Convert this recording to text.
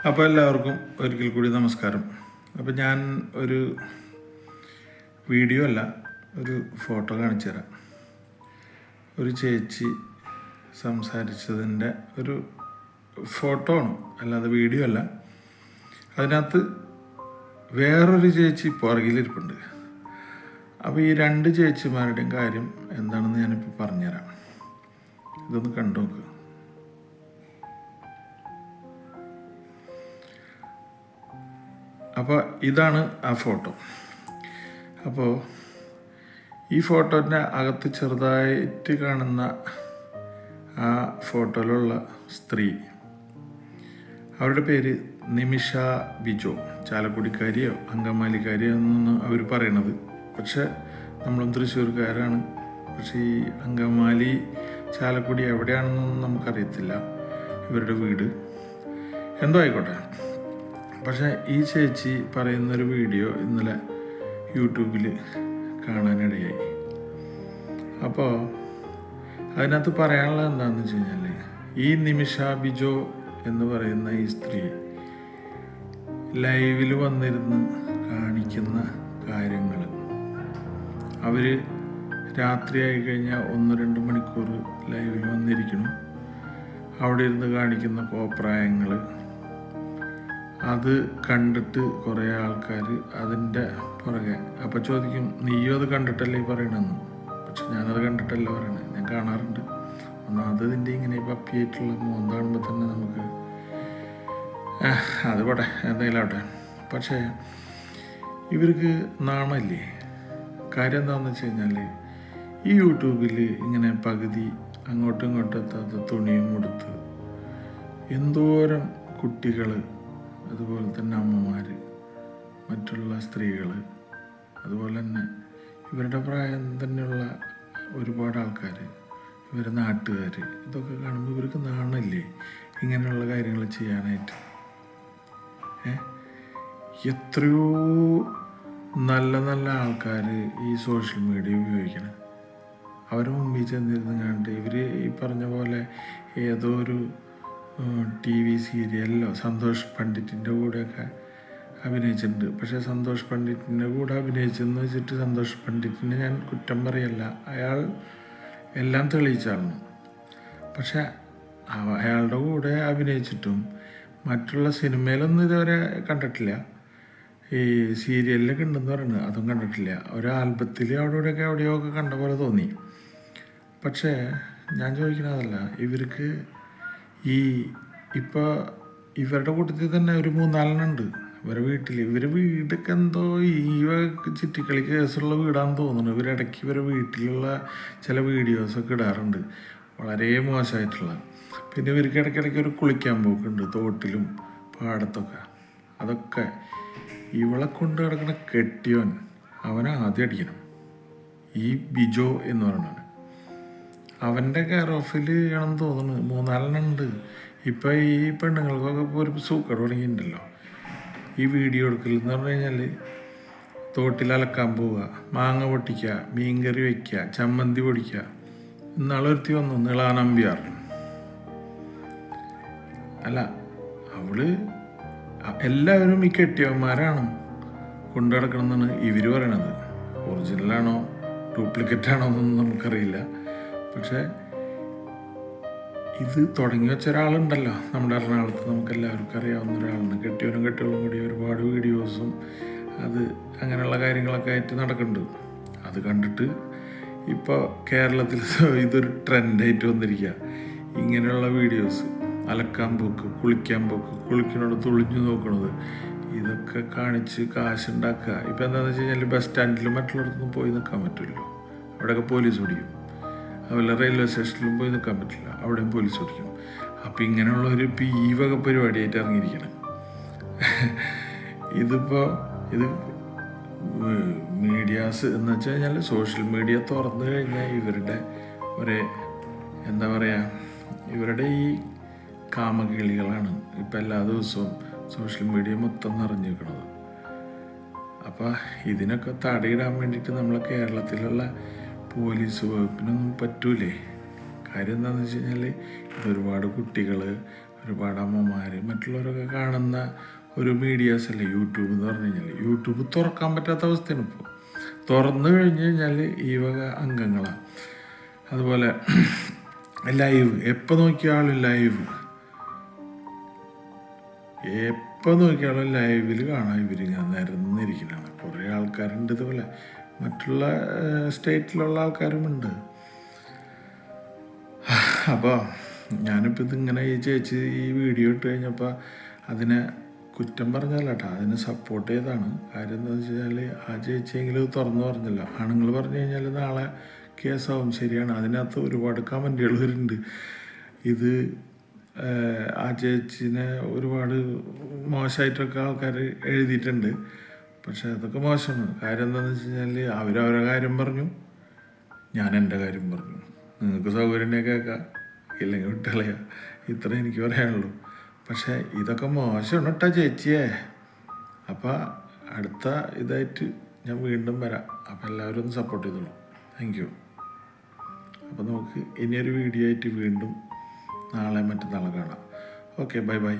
അപ്പോൾ എല്ലാവർക്കും ഒരിക്കൽ കൂടി നമസ്കാരം. അപ്പോൾ ഞാൻ ഒരു വീഡിയോ അല്ല, ഒരു ഫോട്ടോ കാണിച്ചു തരാം. ഒരു ചേച്ചി സംസാരിച്ചതിൻ്റെ ഒരു ഫോട്ടോ ആണ്, അല്ലാതെ വീഡിയോ അല്ല. അതിനകത്ത് വേറൊരു ചേച്ചി പുറകിലിരിപ്പുണ്ട്. അപ്പോൾ ഈ രണ്ട് ചേച്ചിമാരുടെയും കാര്യം എന്താണെന്ന് ഞാനിപ്പോൾ പറഞ്ഞുതരാം. ഇതൊന്ന് കണ്ടു നോക്കുക. അപ്പോൾ ഇതാണ് ആ ഫോട്ടോ. അപ്പോൾ ഈ ഫോട്ടോൻ്റെ അകത്ത് ചെറുതായിട്ട് കാണുന്ന ആ ഫോട്ടോയിലുള്ള സ്ത്രീ, അവരുടെ പേര് നിമിഷ ബിജോ. ചാലക്കുടിക്കാരിയോ അങ്കമാലിക്കാരിയോ എന്നാണ് അവർ പറയണത്. പക്ഷെ നമ്മളും തൃശ്ശൂർക്കാരാണ്. പക്ഷേ ഈ അങ്കമാലി ചാലക്കുടി എവിടെയാണെന്നൊന്നും നമുക്കറിയത്തില്ല ഇവരുടെ വീട്. എന്തോ ആയിക്കോട്ടെ. പക്ഷേ ഈ ചേച്ചി പറയുന്നൊരു വീഡിയോ ഇന്നലെ യൂട്യൂബിൽ കാണാനിടയായി. അപ്പോൾ അതിനകത്ത് പറയാനുള്ളത് എന്താണെന്ന് വെച്ച് കഴിഞ്ഞാൽ, ഈ നിമിഷ ബിജോ എന്ന് പറയുന്ന ഈ സ്ത്രീ ലൈവിൽ വന്നിരുന്ന് കാണിക്കുന്ന കാര്യങ്ങൾ, അവർ രാത്രിയായി കഴിഞ്ഞാൽ 1-2 മണിക്കൂർ ലൈവിൽ വന്നിരിക്കണം. അവിടെ ഇരുന്ന് കാണിക്കുന്ന കോപ്രായങ്ങൾ, അത് കണ്ടിട്ട് കുറേ ആൾക്കാർ അതിൻ്റെ പുറകെ. അപ്പം ചോദിക്കും, നീയും അത് കണ്ടിട്ടല്ലേ ഈ പറയണമെന്ന്. പക്ഷെ ഞാനത് കണ്ടിട്ടല്ല പറയണത്, ഞാൻ കാണാറുണ്ട്. ഒന്നാമത് ഇതിൻ്റെ ഇങ്ങനെ പപ്പിയായിട്ടുള്ള മോന്ത കാണുമ്പോൾ തന്നെ നമുക്ക് അത് പോട്ടെ, എന്തെങ്കിലും ആവട്ടെ. പക്ഷേ ഇവർക്ക് നാണമില്ലേ? കാര്യം എന്താണെന്ന് വെച്ച് കഴിഞ്ഞാൽ, ഈ യൂട്യൂബിൽ ഇങ്ങനെ പകുതി അങ്ങോട്ടും ഇങ്ങോട്ടും എത്താത്ത തുണിയും കൊടുത്ത് എന്തോരം കുട്ടികൾ, അതുപോലെ തന്നെ അമ്മമാർ, മറ്റുള്ള സ്ത്രീകൾ, അതുപോലെ തന്നെ ഇവരുടെ പ്രായം തന്നെയുള്ള ഒരുപാട് ആൾക്കാർ, ഇവരുടെ നാട്ടുകാർ, ഇതൊക്കെ കാണുമ്പോൾ ഇവർക്ക് നാണമില്ലേ ഇങ്ങനെയുള്ള കാര്യങ്ങൾ ചെയ്യാനായിട്ട്? എത്രയോ നല്ല നല്ല ആൾക്കാർ ഈ സോഷ്യൽ മീഡിയ ഉപയോഗിക്കണം. അവരെ മുമ്പിൽ ചെന്നിരുന്ന് കണ്ട് ഇവർ ഈ പറഞ്ഞ പോലെ ഏതോ ഒരു TV സീരിയലിലോ സന്തോഷ് പണ്ഡിറ്റിൻ്റെ കൂടെയൊക്കെ അഭിനയിച്ചിട്ടുണ്ട്. പക്ഷേ സന്തോഷ് പണ്ഡിറ്റിൻ്റെ കൂടെ അഭിനയിച്ചെന്ന് വെച്ചിട്ട് സന്തോഷ് പണ്ഡിറ്റിനെ ഞാൻ കുറ്റം പറയല്ല, അയാൾ എല്ലാം തെളിയിച്ചാണ്. പക്ഷെ അയാളുടെ കൂടെ അഭിനയിച്ചിട്ടും മറ്റുള്ള സിനിമയിലൊന്നും ഇതുവരെ കണ്ടിട്ടില്ല. ഈ സീരിയലിലൊക്കെ ഉണ്ടെന്ന് പറയുന്നത് അതും കണ്ടിട്ടില്ല. ഒരു ആൽബത്തിൽ അവിടെ ഇവിടെയൊക്കെ എവിടെയോ ഒക്കെ കണ്ട പോലെ തോന്നി. പക്ഷേ ഞാൻ ചോദിക്കണതല്ല, ഇവർക്ക് ഈ ഇപ്പോൾ ഇവരുടെ കൂട്ടത്തിൽ തന്നെ ഒരു 3-4 ഉണ്ട് ഇവരുടെ വീട്ടിൽ. ഇവരുടെ വീടൊക്കെ എന്തോ ഈ ചിറ്റിക്കളി കേസുള്ള വീടാണെന്ന് തോന്നുന്നു. ഇവരിടയ്ക്ക് ഇവരുടെ വീട്ടിലുള്ള ചില വീഡിയോസൊക്കെ ഇടാറുണ്ട്, വളരെ മോശമായിട്ടുള്ള. പിന്നെ ഇവർക്ക് ഇടയ്ക്കിടയ്ക്ക് ഒരു കുളിക്കാൻ പോക്കുണ്ട് തോട്ടിലും പാടത്തൊക്കെ. അതൊക്കെ ഇവളെ കൊണ്ട് കിടക്കുന്ന കെട്ടിയോൻ, അവനെ ആദ്യം അടിക്കണം. ഈ ബിജോ എന്ന് പറയുന്നത് അവൻ്റെ കെയർ ഓഫിൽ ആണെന്ന് തോന്നുന്നു. 3-4 ഉണ്ട്. ഇപ്പം ഈ പെണ്ണുങ്ങൾക്കൊക്കെ ഇപ്പോൾ ഒരു സൂക്കട് തുടങ്ങിയിട്ടുണ്ടല്ലോ. ഈ വീഡിയോ എടുക്കലെന്ന് പറഞ്ഞു കഴിഞ്ഞാൽ, തോട്ടിൽ അലക്കാൻ പോവുക, മാങ്ങ പൊട്ടിക്കുക, മീൻകറി വയ്ക്കുക, ചമ്മന്തി പൊടിക്കുക. ഇന്നാളൊരുത്തി വന്നു, നീളാനമ്പിയാർ. അല്ല, അവള് എല്ലാവരും ഈ കെട്ടിയവന്മാരാണ് കൊണ്ടു നടക്കണമെന്നാണ് ഇവർ പറയണത്. ഒറിജിനലാണോ ഡ്യൂപ്ലിക്കേറ്റാണോ എന്നൊന്നും നമുക്കറിയില്ല. പക്ഷേ ഇത് തുടങ്ങി വെച്ച ഒരാളുണ്ടല്ലോ നമ്മുടെ എറണാകുളത്ത്, നമുക്കെല്ലാവർക്കും അറിയാവുന്ന ഒരാളുണ്ട്. കെട്ടിയവനും കെട്ടിയവളും കൂടി ഒരുപാട് വീഡിയോസും അത് അങ്ങനെയുള്ള കാര്യങ്ങളൊക്കെ ആയിട്ട് നടക്കുന്നുണ്ട്. അത് കണ്ടിട്ട് ഇപ്പോൾ കേരളത്തിൽ ഇതൊരു ട്രെൻഡായിട്ട് വന്നിരിക്കുക. ഇങ്ങനെയുള്ള വീഡിയോസ്, അലക്കാൻ പോക്ക്, കുളിക്കാൻ പോക്ക്, കുളിക്കുന്നോട് തുളിഞ്ഞു നോക്കണത്, ഇതൊക്കെ കാണിച്ച് കാശുണ്ടാക്കുക. ഇപ്പം എന്താണെന്ന് വെച്ച് കഴിഞ്ഞാൽ, ബസ് സ്റ്റാൻഡിലും മറ്റുള്ളവർക്കൊന്നും പോയി നിൽക്കാൻ പറ്റില്ലല്ലോ, അവിടെയൊക്കെ പോലീസ് ഓടിക്കും. അതുപോലെ റെയിൽവേ സ്റ്റേഷനിലും പോയി നിൽക്കാൻ പറ്റില്ല, അവിടെയും പോലീസ് ഓടിക്കും. അപ്പം ഇങ്ങനെയുള്ള ഒരു ഈ വക പരിപാടിയായിട്ട് ഇറങ്ങിയിരിക്കണം. ഇതിപ്പോൾ ഇത് മീഡിയാസ് എന്ന് വെച്ച് കഴിഞ്ഞാൽ, സോഷ്യൽ മീഡിയ തുറന്നു കഴിഞ്ഞാൽ ഇവരുടെ എന്താ പറയുക, ഇവരുടെ ഈ കാമകിളികളാണ് ഇപ്പം എല്ലാ ദിവസവും സോഷ്യൽ മീഡിയ മൊത്തം നിറഞ്ഞിരിക്കുന്നത്. അപ്പോൾ ഇതിനൊക്കെ തടയിടാൻ വേണ്ടിയിട്ട് നമ്മളെ കേരളത്തിലുള്ള പോലീസ് വകുപ്പിനൊന്നും പറ്റൂലേ? കാര്യം എന്താണെന്ന് വെച്ച് കഴിഞ്ഞാൽ, ഇതൊരുപാട് കുട്ടികൾ, ഒരുപാട് അമ്മമാർ മറ്റുള്ളവരൊക്കെ കാണുന്ന ഒരു മീഡിയാസ് അല്ലേ യൂട്യൂബ് എന്ന് പറഞ്ഞു കഴിഞ്ഞാൽ. യൂട്യൂബ് തുറക്കാൻ പറ്റാത്ത അവസ്ഥയാണ് ഇപ്പോൾ. തുറന്നു കഴിഞ്ഞ് കഴിഞ്ഞാൽ ഈ വക അംഗങ്ങളാണ്. അതുപോലെ ലൈവ്, എപ്പോൾ നോക്കിയാലും ലൈവ്, എപ്പോൾ നോക്കിയാലും ലൈവിൽ കാണാം ഇവരിങ്ങനെ നിരന്നിരിക്കുന്നതാണ്. കുറേ ആൾക്കാരുണ്ട് ഇതുപോലെ, മറ്റുള്ള സ്റ്റേറ്റിലുള്ള ആൾക്കാരുമുണ്ട്. അപ്പോൾ ഞാനിപ്പോൾ ഇതിങ്ങനെ ഈ ചേച്ചി ഈ വീഡിയോ ഇട്ട് കഴിഞ്ഞപ്പോൾ അതിനെ കുറ്റം പറഞ്ഞല്ല കേട്ടോ, അതിനെ സപ്പോർട്ട് ചെയ്താണ്. കാര്യം എന്താണെന്ന് വെച്ച് കഴിഞ്ഞാൽ ആ ചേച്ചിയെങ്കിലും ഇത് തുറന്നു പറഞ്ഞല്ലോ. ആണുങ്ങൾ പറഞ്ഞു കഴിഞ്ഞാൽ നാളെ കേസാവും, ശരിയാണ്. അതിനകത്ത് ഒരുപാട് കമൻറ്റുകൾ വരുന്നുണ്ട്. ഇത് ആ ചേച്ചിനെ ഒരുപാട് മോശമായിട്ടൊക്കെ ആൾക്കാർ എഴുതിയിട്ടുണ്ട്. പക്ഷെ അതൊക്കെ മോശമാണ്. കാര്യം എന്താണെന്ന് വെച്ച് കഴിഞ്ഞാൽ അവരവരുടെ കാര്യം പറഞ്ഞു, ഞാൻ എൻ്റെ കാര്യം പറഞ്ഞു. നിങ്ങൾക്ക് സൗകര്യം കേൾക്കാം, ഇല്ലെങ്കിൽ വിട്ടളയാ. ഇത്ര എനിക്ക് പറയാനുള്ളൂ. പക്ഷേ ഇതൊക്കെ മോശമാണ് കേട്ടോ ചേച്ചിയെ. അപ്പോൾ അടുത്ത ഇതായിട്ട് ഞാൻ വീണ്ടും വരാം. അപ്പോൾ എല്ലാവരും ഒന്ന് സപ്പോർട്ട് ചെയ്തോളൂ. Thank you. അപ്പോൾ നമുക്ക് ഇനിയൊരു വീഡിയോ ആയിട്ട് വീണ്ടും നാളെ മറ്റന്നാളെ കാണാം. Okay, bye bye.